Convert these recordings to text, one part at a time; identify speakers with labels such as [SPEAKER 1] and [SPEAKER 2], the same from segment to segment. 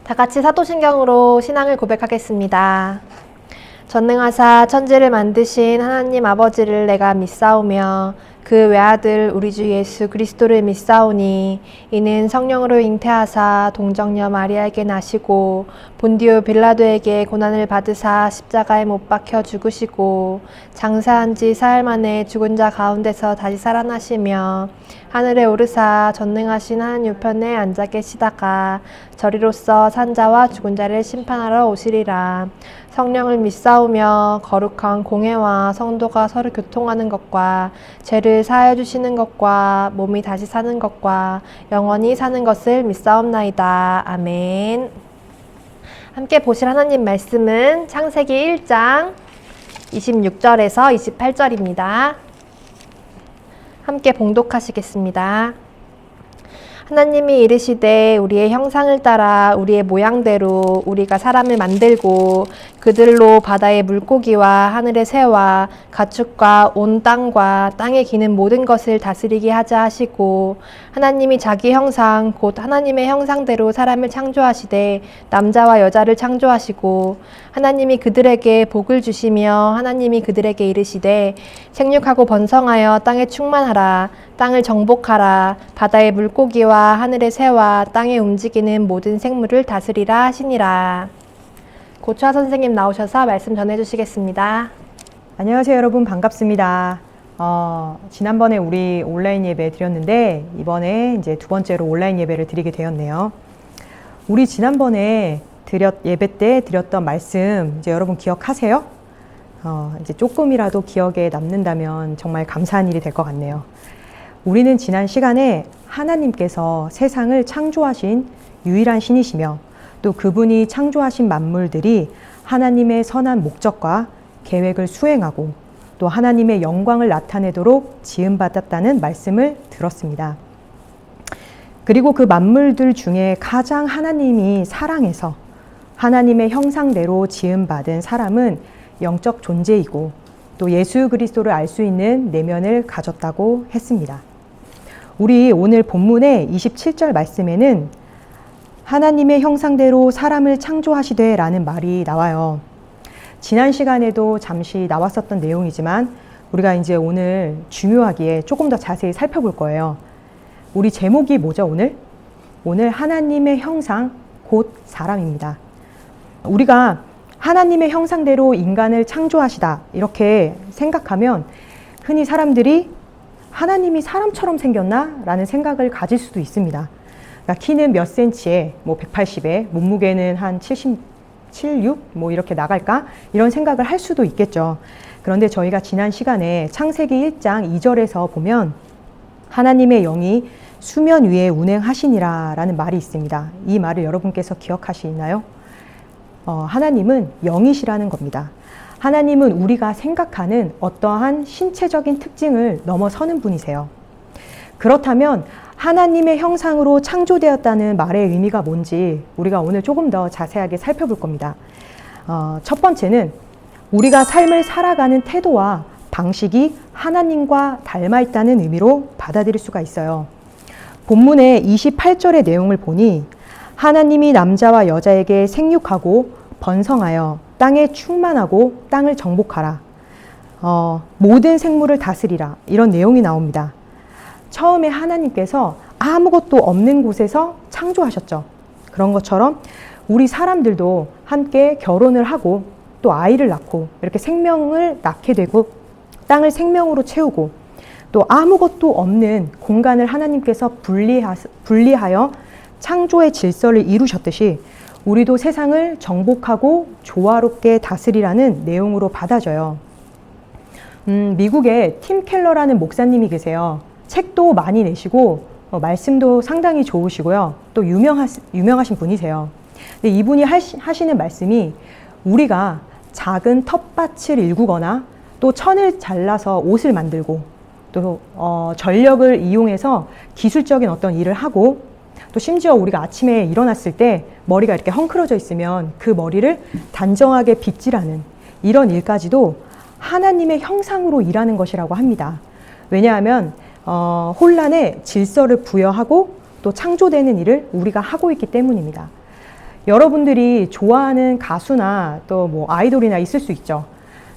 [SPEAKER 1] 다 같이 사도신경으로 신앙을 고백하겠습니다. 전능하사 천지를 만드신 하나님 아버지를 내가 믿사오며 그 외아들 우리 주 예수 그리스도를 믿사오니 이는 성령으로 잉태하사 동정녀 마리아에게 나시고 본디오 빌라도에게 고난을 받으사 십자가에 못 박혀 죽으시고 장사한 지 사흘 만에 죽은 자 가운데서 다시 살아나시며 하늘에 오르사 전능하신 하나님 우편에 앉아 계시다가 저리로서 산자와 죽은 자를 심판하러 오시리라. 성령을 믿사오며 거룩한 공회와 성도가 서로 교통하는 것과 죄를 사하여 주시는 것과 몸이 다시 사는 것과 영원히 사는 것을 믿사옵나이다. 아멘. 함께 보실 하나님 말씀은 창세기 1장 26절에서 28절입니다. 함께 봉독하시겠습니다. 하나님이 이르시되 우리의 형상을 따라 우리의 모양대로 우리가 사람을 만들고 그들로 바다의 물고기와 하늘의 새와 가축과 온 땅과 땅에 기는 모든 것을 다스리게 하자 하시고 하나님이 자기 형상 곧 하나님의 형상대로 사람을 창조하시되 남자와 여자를 창조하시고 하나님이 그들에게 복을 주시며 하나님이 그들에게 이르시되 생육하고 번성하여 땅에 충만하라 땅을 정복하라 바다의 물고기와 하늘의 새와 땅에 움직이는 모든 생물을 다스리라 하시니라. 고추아 선생님 나오셔서 말씀 전해주시겠습니다.
[SPEAKER 2] 안녕하세요 여러분, 반갑습니다. 지난번에 우리 온라인 예배 드렸는데 이번에 이제 두 번째로 온라인 예배를 드리게 되었네요. 우리 지난번에 예배 때 드렸던 말씀 이제 여러분 기억하세요? 이제 조금이라도 기억에 남는다면 정말 감사한 일이 될 것 같네요. 우리는 지난 시간에 하나님께서 세상을 창조하신 유일한 신이시며 또 그분이 창조하신 만물들이 하나님의 선한 목적과 계획을 수행하고 또 하나님의 영광을 나타내도록 지음받았다는 말씀을 들었습니다. 그리고 그 만물들 중에 가장 하나님이 사랑해서 하나님의 형상대로 지음받은 사람은 영적 존재이고 또 예수 그리스도를 알 수 있는 내면을 가졌다고 했습니다. 우리 오늘 본문의 27절 말씀에는 하나님의 형상대로 사람을 창조하시되 라는 말이 나와요. 지난 시간에도 잠시 나왔었던 내용이지만 우리가 이제 오늘 중요하기에 조금 더 자세히 살펴볼 거예요. 우리 제목이 뭐죠 오늘? 오늘 하나님의 형상 곧 사람입니다. 우리가 하나님의 형상대로 인간을 창조하시다 이렇게 생각하면 흔히 사람들이 하나님이 사람처럼 생겼나? 라는 생각을 가질 수도 있습니다. 그러니까 키는 몇 센치에, 180에, 몸무게는 한 77, 6? 이렇게 나갈까? 이런 생각을 할 수도 있겠죠. 그런데 저희가 지난 시간에 창세기 1장 2절에서 보면 하나님의 영이 수면 위에 운행하시니라 라는 말이 있습니다. 이 말을 여러분께서 기억하시나요? 하나님은 영이시라는 겁니다. 하나님은 우리가 생각하는 어떠한 신체적인 특징을 넘어서는 분이세요. 그렇다면 하나님의 형상으로 창조되었다는 말의 의미가 뭔지 우리가 오늘 조금 더 자세하게 살펴볼 겁니다. 첫 번째는 우리가 삶을 살아가는 태도와 방식이 하나님과 닮아 있다는 의미로 받아들일 수가 있어요. 본문의 28절의 내용을 보니 하나님이 남자와 여자에게 생육하고 번성하여 땅에 충만하고 땅을 정복하라. 모든 생물을 다스리라. 이런 내용이 나옵니다. 처음에 하나님께서 아무것도 없는 곳에서 창조하셨죠. 그런 것처럼 우리 사람들도 함께 결혼을 하고 또 아이를 낳고 이렇게 생명을 낳게 되고 땅을 생명으로 채우고 또 아무것도 없는 공간을 하나님께서 분리하여 창조의 질서를 이루셨듯이 우리도 세상을 정복하고 조화롭게 다스리라는 내용으로 받아져요. 미국에 팀 켈러라는 목사님이 계세요. 책도 많이 내시고 말씀도 상당히 좋으시고요. 또 유명하신 분이세요. 근데 이분이 하시는 말씀이 우리가 작은 텃밭을 일구거나 또 천을 잘라서 옷을 만들고 또 전력을 이용해서 기술적인 어떤 일을 하고 또 심지어 우리가 아침에 일어났을 때 머리가 이렇게 헝클어져 있으면 그 머리를 단정하게 빗질하는 이런 일까지도 하나님의 형상으로 일하는 것이라고 합니다. 왜냐하면 혼란에 질서를 부여하고 또 창조되는 일을 우리가 하고 있기 때문입니다. 여러분들이 좋아하는 가수나 또 뭐 아이돌이나 있을 수 있죠.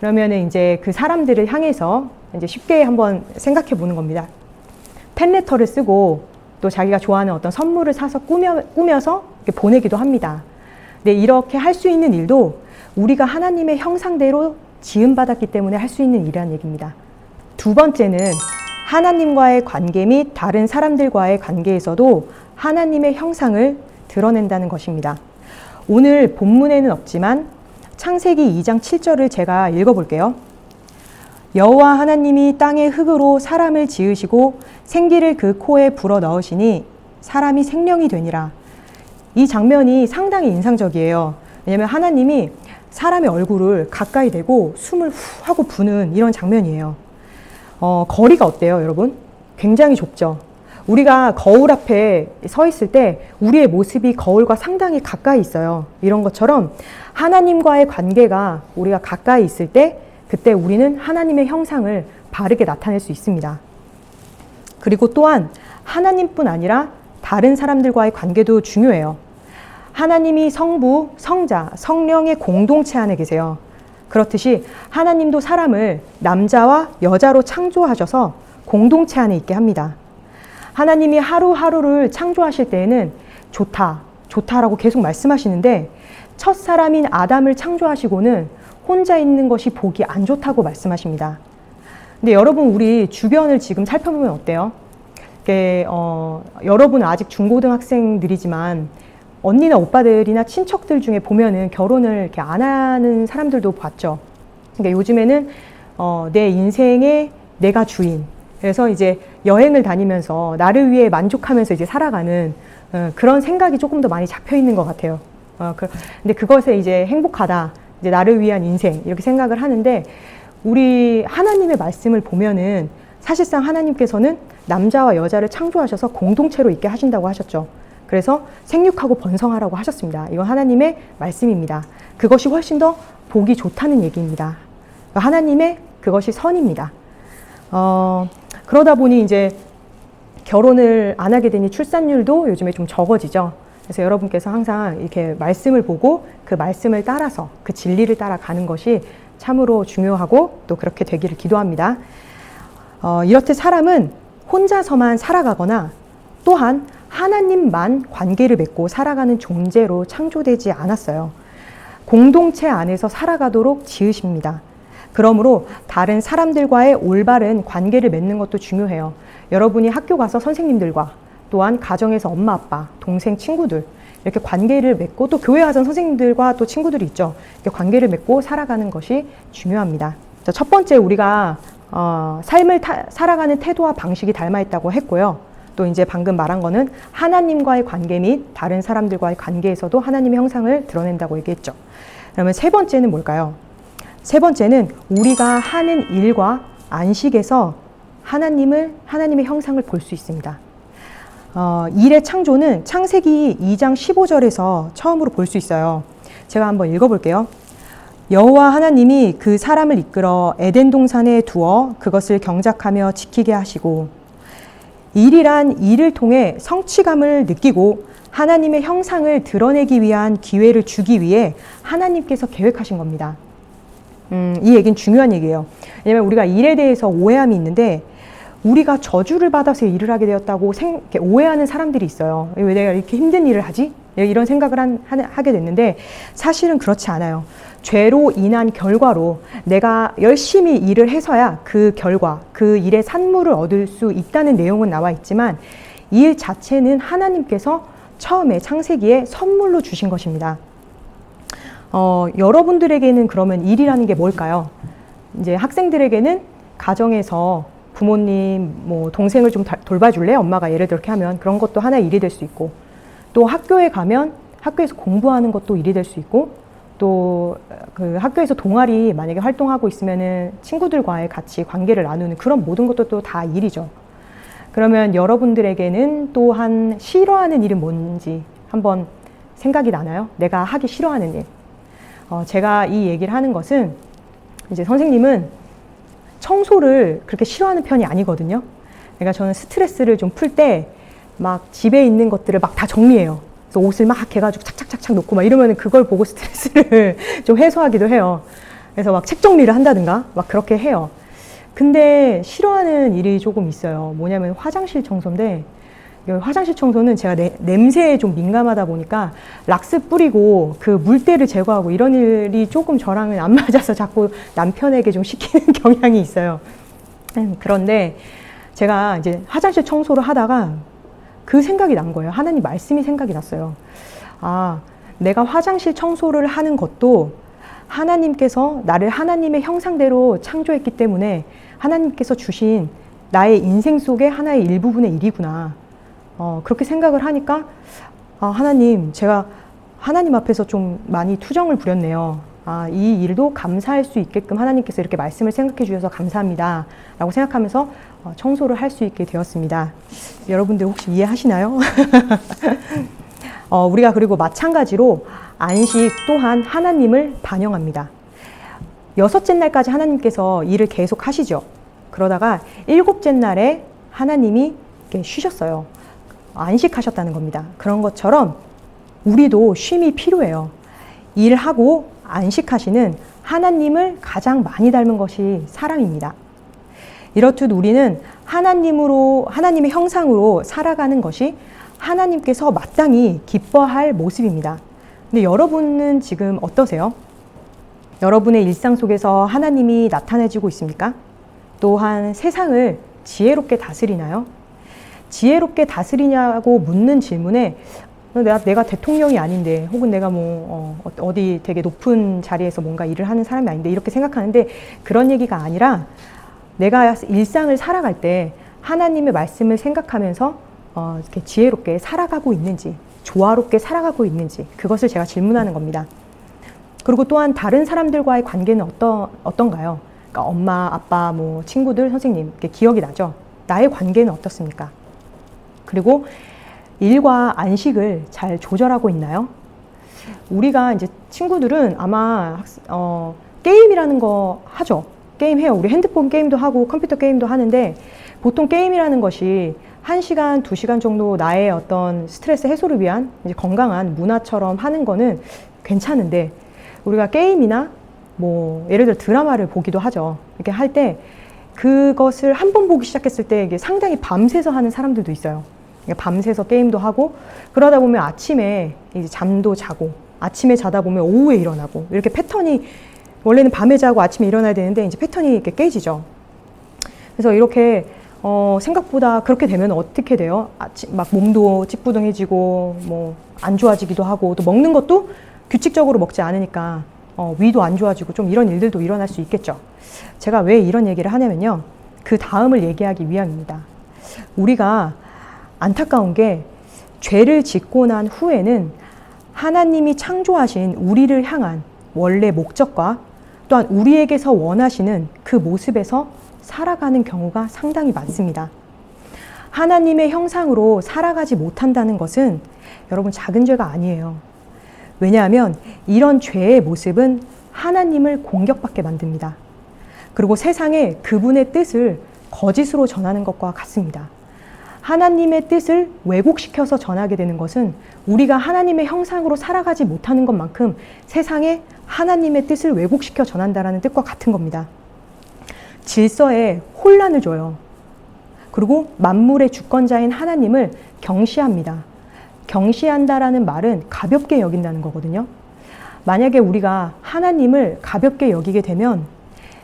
[SPEAKER 2] 그러면은 이제 그 사람들을 향해서 이제 쉽게 한번 생각해 보는 겁니다. 팬레터를 쓰고 또 자기가 좋아하는 어떤 선물을 사서 꾸며서 이렇게 보내기도 합니다. 근데 이렇게 할 수 있는 일도 우리가 하나님의 형상대로 지음받았기 때문에 할 수 있는 일이라는 얘기입니다. 두 번째는 하나님과의 관계 및 다른 사람들과의 관계에서도 하나님의 형상을 드러낸다는 것입니다. 오늘 본문에는 없지만 창세기 2장 7절을 제가 읽어볼게요. 여호와 하나님이 땅의 흙으로 사람을 지으시고 생기를 그 코에 불어 넣으시니 사람이 생명이 되니라. 이 장면이 상당히 인상적이에요. 왜냐하면 하나님이 사람의 얼굴을 가까이 대고 숨을 후 하고 부는 이런 장면이에요. 거리가 어때요, 여러분? 굉장히 좁죠. 우리가 거울 앞에 서 있을 때 우리의 모습이 거울과 상당히 가까이 있어요. 이런 것처럼 하나님과의 관계가 우리가 가까이 있을 때 그때 우리는 하나님의 형상을 바르게 나타낼 수 있습니다. 그리고 또한 하나님뿐 아니라 다른 사람들과의 관계도 중요해요. 하나님이 성부, 성자, 성령의 공동체 안에 계세요. 그렇듯이 하나님도 사람을 남자와 여자로 창조하셔서 공동체 안에 있게 합니다. 하나님이 하루하루를 창조하실 때에는 좋다, 좋다라고 계속 말씀하시는데 첫 사람인 아담을 창조하시고는 혼자 있는 것이 보기 안 좋다고 말씀하십니다. 근데 여러분 우리 주변을 지금 살펴보면 어때요? 여러분은 아직 중고등학생들이지만 언니나 오빠들이나 친척들 중에 보면은 결혼을 이렇게 안 하는 사람들도 봤죠. 그러니까 요즘에는 내 인생의 내가 주인. 그래서 이제 여행을 다니면서 나를 위해 만족하면서 이제 살아가는 그런 생각이 조금 더 많이 잡혀 있는 것 같아요. 근데 그것에 이제 행복하다. 이제 나를 위한 인생 이렇게 생각을 하는데 우리 하나님의 말씀을 보면은 사실상 하나님께서는 남자와 여자를 창조하셔서 공동체로 있게 하신다고 하셨죠. 그래서 생육하고 번성하라고 하셨습니다. 이건 하나님의 말씀입니다. 그것이 훨씬 더 보기 좋다는 얘기입니다. 하나님의 그것이 선입니다. 그러다 보니 이제 결혼을 안 하게 되니 출산율도 요즘에 좀 적어지죠. 그래서 여러분께서 항상 이렇게 말씀을 보고 그 말씀을 따라서 그 진리를 따라가는 것이 참으로 중요하고 또 그렇게 되기를 기도합니다. 이렇듯 사람은 혼자서만 살아가거나 또한 하나님만 관계를 맺고 살아가는 존재로 창조되지 않았어요. 공동체 안에서 살아가도록 지으십니다. 그러므로 다른 사람들과의 올바른 관계를 맺는 것도 중요해요. 여러분이 학교 가서 선생님들과 또한 가정에서 엄마, 아빠, 동생, 친구들 이렇게 관계를 맺고 또 교회 가서 선생님들과 또 친구들이 있죠. 이렇게 관계를 맺고 살아가는 것이 중요합니다. 첫 번째 우리가 삶을 살아가는 태도와 방식이 닮아 있다고 했고요. 또 이제 방금 말한 거는 하나님과의 관계 및 다른 사람들과의 관계에서도 하나님의 형상을 드러낸다고 얘기했죠. 그러면 세 번째는 뭘까요? 세 번째는 우리가 하는 일과 안식에서 하나님의 형상을 볼 수 있습니다. 일의 창조는 창세기 2장 15절에서 처음으로 볼 수 있어요. 제가 한번 읽어볼게요. 여호와 하나님이 그 사람을 이끌어 에덴 동산에 두어 그것을 경작하며 지키게 하시고 일이란 일을 통해 성취감을 느끼고 하나님의 형상을 드러내기 위한 기회를 주기 위해 하나님께서 계획하신 겁니다. 이 얘기는 중요한 얘기예요. 왜냐하면 우리가 일에 대해서 오해함이 있는데 우리가 저주를 받아서 일을 하게 되었다고 오해하는 사람들이 있어요. 왜 내가 이렇게 힘든 일을 하지? 이런 생각을 하게 됐는데 사실은 그렇지 않아요. 죄로 인한 결과로 내가 열심히 일을 해서야 그 결과, 그 일의 산물을 얻을 수 있다는 내용은 나와 있지만 이 일 자체는 하나님께서 처음에 창세기에 선물로 주신 것입니다. 여러분들에게는 그러면 일이라는 게 뭘까요? 이제 학생들에게는 가정에서 부모님, 뭐 동생을 좀 돌봐줄래? 엄마가 예를 들어 이렇게 하면 그런 것도 하나의 일이 될 수 있고 또 학교에 가면 학교에서 공부하는 것도 일이 될 수 있고 또 그 학교에서 동아리 만약에 활동하고 있으면은 친구들과의 같이 관계를 나누는 그런 모든 것도 또 다 일이죠. 그러면 여러분들에게는 또한 싫어하는 일은 뭔지 한번 생각이 나나요? 내가 하기 싫어하는 일. 제가 이 얘기를 하는 것은 이제 선생님은 청소를 그렇게 싫어하는 편이 아니거든요. 그러니까 저는 스트레스를 좀 풀 때 막 집에 있는 것들을 막 다 정리해요. 그래서 옷을 막 해가지고 착착착착 놓고 막 이러면 그걸 보고 스트레스를 좀 해소하기도 해요. 그래서 막 책 정리를 한다든가 막 그렇게 해요. 근데 싫어하는 일이 조금 있어요. 뭐냐면 화장실 청소인데, 화장실 청소는 제가 냄새에 좀 민감하다 보니까 락스 뿌리고 그 물때를 제거하고 이런 일이 조금 저랑은 안 맞아서 자꾸 남편에게 좀 시키는 경향이 있어요. 그런데 제가 이제 화장실 청소를 하다가 그 생각이 난 거예요. 하나님 말씀이 생각이 났어요. 아, 내가 화장실 청소를 하는 것도 하나님께서 나를 하나님의 형상대로 창조했기 때문에 하나님께서 주신 나의 인생 속의 하나의 일부분의 일이구나. 그렇게 생각을 하니까 하나님, 제가 하나님 앞에서 좀 많이 투정을 부렸네요. 이 일도 감사할 수 있게끔 하나님께서 이렇게 말씀을 생각해 주셔서 감사합니다 라고 생각하면서 청소를 할 수 있게 되었습니다. 여러분들 혹시 이해하시나요? 우리가 그리고 마찬가지로 안식 또한 하나님을 반영합니다. 6째 날까지 하나님께서 일을 계속 하시죠. 그러다가 7째 날에 하나님이 쉬셨어요. 안식하셨다는 겁니다. 그런 것처럼 우리도 쉼이 필요해요. 일하고 안식하시는 하나님을 가장 많이 닮은 것이 사람입니다. 이렇듯 우리는 하나님의 형상으로 살아가는 것이 하나님께서 마땅히 기뻐할 모습입니다. 근데 여러분은 지금 어떠세요? 여러분의 일상 속에서 하나님이 나타내지고 있습니까? 또한 세상을 지혜롭게 다스리나요? 지혜롭게 다스리냐고 묻는 질문에 내가 대통령이 아닌데, 혹은 내가 어디 되게 높은 자리에서 뭔가 일을 하는 사람이 아닌데 이렇게 생각하는데, 그런 얘기가 아니라 내가 일상을 살아갈 때 하나님의 말씀을 생각하면서 이렇게 지혜롭게 살아가고 있는지, 조화롭게 살아가고 있는지, 그것을 제가 질문하는 겁니다. 그리고 또한 다른 사람들과의 관계는 어떤가요? 그러니까 엄마, 아빠, 친구들, 선생님, 이렇게 기억이 나죠? 나의 관계는 어떻습니까? 그리고 일과 안식을 잘 조절하고 있나요? 우리가 이제 친구들은 아마 게임이라는 거 하죠. 게임 해요. 우리 핸드폰 게임도 하고 컴퓨터 게임도 하는데, 보통 게임이라는 것이 1시간, 2시간 정도 나의 어떤 스트레스 해소를 위한 이제 건강한 문화처럼 하는 거는 괜찮은데, 우리가 게임이나 예를 들어 드라마를 보기도 하죠. 이렇게 할 때 그것을 한 번 보기 시작했을 때 이게 상당히 밤새서 하는 사람들도 있어요. 밤새서 게임도 하고, 그러다 보면 아침에 이제 잠도 자고, 아침에 자다 보면 오후에 일어나고, 이렇게 패턴이, 원래는 밤에 자고 아침에 일어나야 되는데 이제 패턴이 이렇게 깨지죠. 그래서 이렇게 생각보다 그렇게 되면 어떻게 돼요? 막 몸도 찌뿌둥해지고 안 좋아지기도 하고, 또 먹는 것도 규칙적으로 먹지 않으니까 위도 안 좋아지고, 좀 이런 일들도 일어날 수 있겠죠. 제가 왜 이런 얘기를 하냐면요, 그 다음을 얘기하기 위함입니다. 우리가 안타까운 게, 죄를 짓고 난 후에는 하나님이 창조하신 우리를 향한 원래 목적과 또한 우리에게서 원하시는 그 모습에서 살아가는 경우가 상당히 많습니다. 하나님의 형상으로 살아가지 못한다는 것은 여러분 작은 죄가 아니에요. 왜냐하면 이런 죄의 모습은 하나님을 공격받게 만듭니다. 그리고 세상에 그분의 뜻을 거짓으로 전하는 것과 같습니다. 하나님의 뜻을 왜곡시켜서 전하게 되는 것은 우리가 하나님의 형상으로 살아가지 못하는 것만큼 세상에 하나님의 뜻을 왜곡시켜 전한다는 뜻과 같은 겁니다. 질서에 혼란을 줘요. 그리고 만물의 주권자인 하나님을 경시합니다. 경시한다라는 말은 가볍게 여긴다는 거거든요. 만약에 우리가 하나님을 가볍게 여기게 되면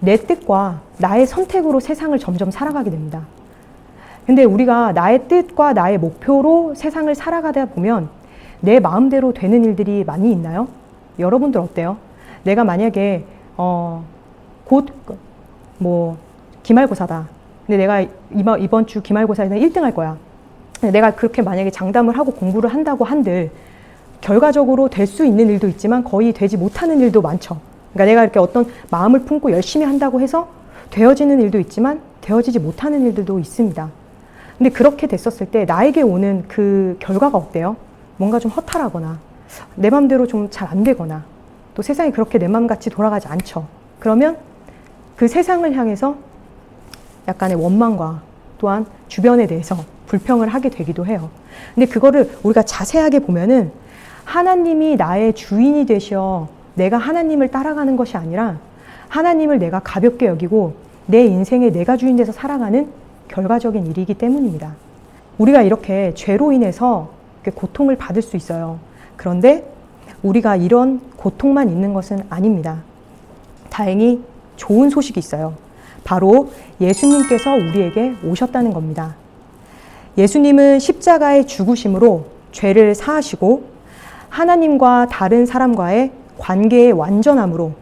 [SPEAKER 2] 내 뜻과 나의 선택으로 세상을 점점 살아가게 됩니다. 근데 우리가 나의 뜻과 나의 목표로 세상을 살아가다 보면 내 마음대로 되는 일들이 많이 있나요? 여러분들 어때요? 내가 만약에 곧 기말고사다. 근데 내가 이번 주 기말고사에서 1등 할 거야. 근데 내가 그렇게 만약에 장담을 하고 공부를 한다고 한들 결과적으로 될 수 있는 일도 있지만 거의 되지 못하는 일도 많죠. 그러니까 내가 이렇게 어떤 마음을 품고 열심히 한다고 해서 되어지는 일도 있지만 되어지지 못하는 일들도 있습니다. 근데 그렇게 됐었을 때 나에게 오는 그 결과가 어때요? 뭔가 좀 허탈하거나 내 맘대로 좀 잘 안 되거나, 또 세상이 그렇게 내 맘같이 돌아가지 않죠. 그러면 그 세상을 향해서 약간의 원망과 또한 주변에 대해서 불평을 하게 되기도 해요. 근데 그거를 우리가 자세하게 보면은 하나님이 나의 주인이 되셔 내가 하나님을 따라가는 것이 아니라 하나님을 내가 가볍게 여기고 내 인생에 내가 주인 돼서 살아가는 결과적인 일이기 때문입니다. 우리가 이렇게 죄로 인해서 고통을 받을 수 있어요. 그런데 우리가 이런 고통만 있는 것은 아닙니다. 다행히 좋은 소식이 있어요. 바로 예수님께서 우리에게 오셨다는 겁니다. 예수님은 십자가의 죽으심으로 죄를 사하시고 하나님과 다른 사람과의 관계의 완전함으로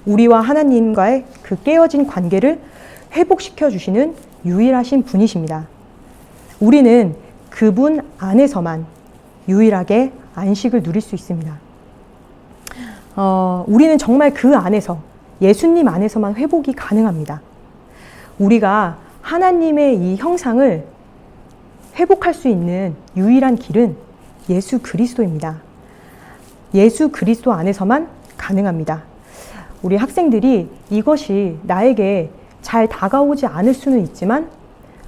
[SPEAKER 2] 우리와 하나님과의 그 깨어진 관계를 회복시켜 주시는 유일하신 분이십니다. 우리는 그분 안에서만 유일하게 안식을 누릴 수 있습니다. 우리는 정말 그 안에서, 예수님 안에서만 회복이 가능합니다. 우리가 하나님의 이 형상을 회복할 수 있는 유일한 길은 예수 그리스도입니다. 예수 그리스도 안에서만 가능합니다. 우리 학생들이 이것이 나에게 잘 다가오지 않을 수는 있지만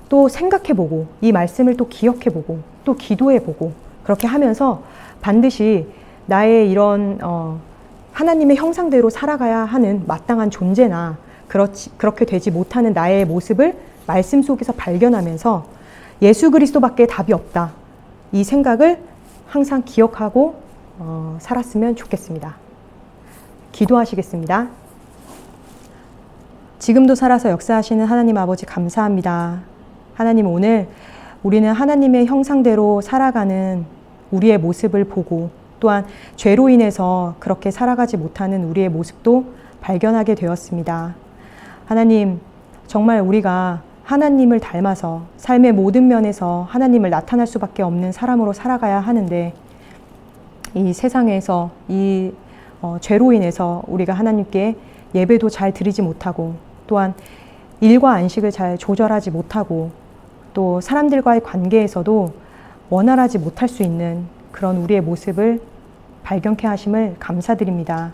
[SPEAKER 2] 또 생각해보고 이 말씀을 또 기억해보고 또 기도해보고 그렇게 하면서 반드시 나의 이런 하나님의 형상대로 살아가야 하는 마땅한 존재나 그렇게 되지 못하는 나의 모습을 말씀 속에서 발견하면서 예수 그리스도밖에 답이 없다. 이 생각을 항상 기억하고 살았으면 좋겠습니다. 기도하시겠습니다. 지금도 살아서 역사하시는 하나님 아버지 감사합니다. 하나님 오늘 우리는 하나님의 형상대로 살아가는 우리의 모습을 보고 또한 죄로 인해서 그렇게 살아가지 못하는 우리의 모습도 발견하게 되었습니다. 하나님, 정말 우리가 하나님을 닮아서 삶의 모든 면에서 하나님을 나타날 수밖에 없는 사람으로 살아가야 하는데 이 세상에서 이 죄로 인해서 우리가 하나님께 예배도 잘 드리지 못하고 또한 일과 안식을 잘 조절하지 못하고 또 사람들과의 관계에서도 원활하지 못할 수 있는 그런 우리의 모습을 발견케 하심을 감사드립니다.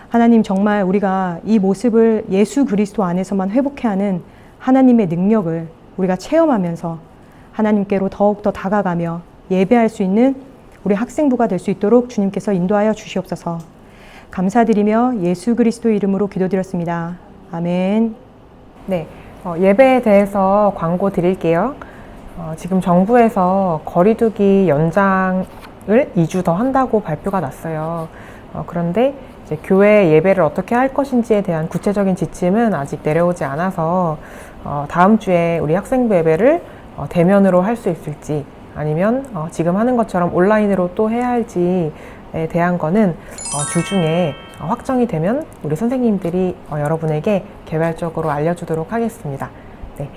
[SPEAKER 2] 하나님 정말 우리가 이 모습을 예수 그리스도 안에서만 회복해야 하는 하나님의 능력을 우리가 체험하면서 하나님께로 더욱더 다가가며 예배할 수 있는 우리 학생부가 될 수 있도록 주님께서 인도하여 주시옵소서. 감사드리며 예수 그리스도 이름으로 기도드렸습니다. 아멘.
[SPEAKER 3] 네, 예배에 대해서 광고 드릴게요. 지금 정부에서 거리두기 연장을 2주 더 한다고 발표가 났어요. 그런데 이제 교회 예배를 어떻게 할 것인지에 대한 구체적인 지침은 아직 내려오지 않아서 다음 주에 우리 학생부 예배를 대면으로 할 수 있을지 아니면 지금 하는 것처럼 온라인으로 또 해야 할지에 대한 거는 주중에 확정이 되면 우리 선생님들이 여러분에게 개별적으로 알려주도록 하겠습니다. 네,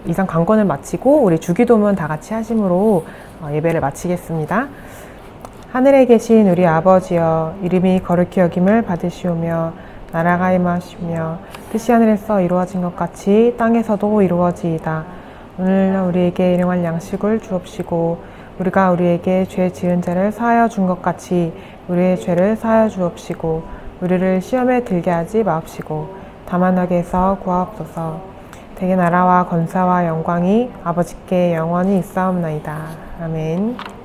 [SPEAKER 3] 이상 광고는 마치고 우리 주기도문 다 같이 하심으로 예배를 마치겠습니다. 하늘에 계신 우리 아버지여, 이름이 거룩히 여김을 받으시오며 나라가 임하시며 뜻이 하늘에서 이루어진 것 같이 땅에서도 이루어지이다. 오늘날 우리에게 일용할 양식을 주옵시고 우리가 우리에게 죄 지은 자를 사하여 준 것 같이 우리의 죄를 사하여 주옵시고 우리를 시험에 들게 하지 마옵시고 다만 악에서 구하옵소서. 대개 나라와 권사와 영광이 아버지께 영원히 있사옵나이다. 아멘.